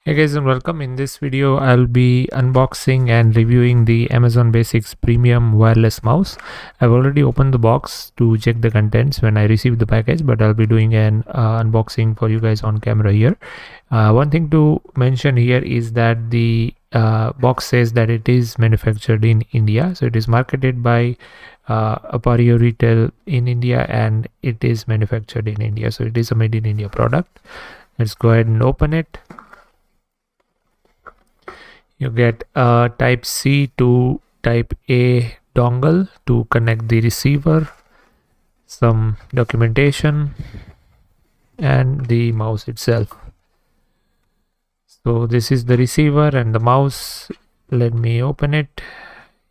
Hey guys and welcome. In this video I'll be unboxing and reviewing the Amazon Basics Premium Wireless Mouse. I've already opened the box to check the contents when I received the package, but I'll be doing an unboxing for you guys on camera here. One thing to mention here is that the box says that it is manufactured in India. So it is marketed by Appario Retail in India and it is manufactured in India. So it is a made in India product. Let's go ahead and open it. You get a type C to type A dongle to connect the receiver, some documentation, and the mouse itself. So this is the receiver and the mouse. Let me open it.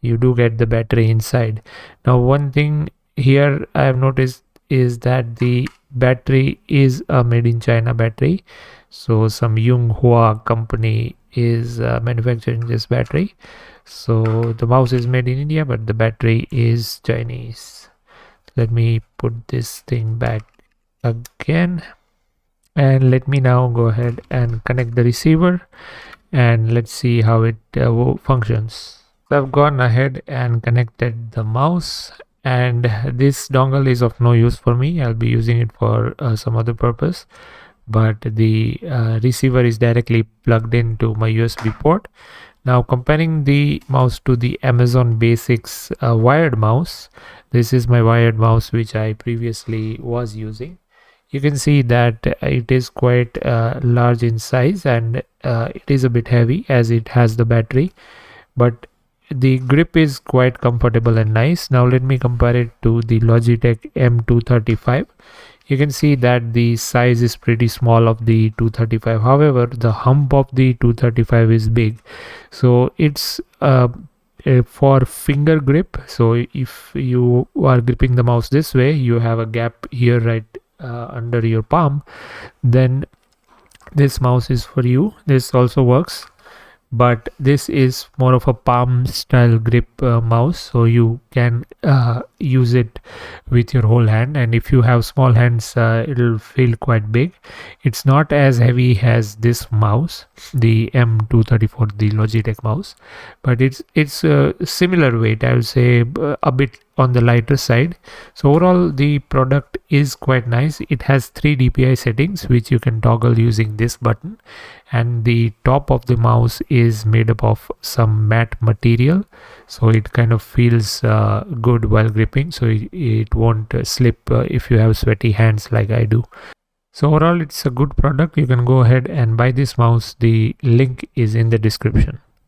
You do get the battery inside. Now one thing here I have noticed is that the battery is a made in China battery. So some Yonghua company is manufacturing this battery. So the mouse is made in India, but the battery is Chinese. Let me put this thing back again, and let me now go ahead and connect the receiver, and let's see how it functions. So I've gone ahead and connected the mouse, and this dongle is of no use for me. I'll be using it for some other purpose, but the receiver is directly plugged into my USB port. Now comparing the mouse to the Amazon Basics wired mouse, this is my wired mouse which I previously was using. You can see that it is quite large in size, and it is a bit heavy as it has the battery, but the grip is quite comfortable and nice. Now let me compare it to the Logitech M235. You can see that the size is pretty small of the 235. However, the hump of the 235 is big, so it's for finger grip. So if you are gripping the mouse this way, you have a gap here right under your palm, then this mouse is for you. This also works, but this is more of a palm style grip mouse, so you can use it with your whole hand, and if you have small hands it'll feel quite big. It's not as heavy as this mouse, the M234, the Logitech mouse, but it's a similar weight. I would say a bit on the lighter side. So overall the product is quite nice. It has 3 DPI settings which you can toggle using this button, and the top of the mouse is made up of some matte material, so it kind of feels good while gripping, so it won't slip if you have sweaty hands like I do. So overall it's a good product. You can go ahead and buy this mouse. The link is in the description.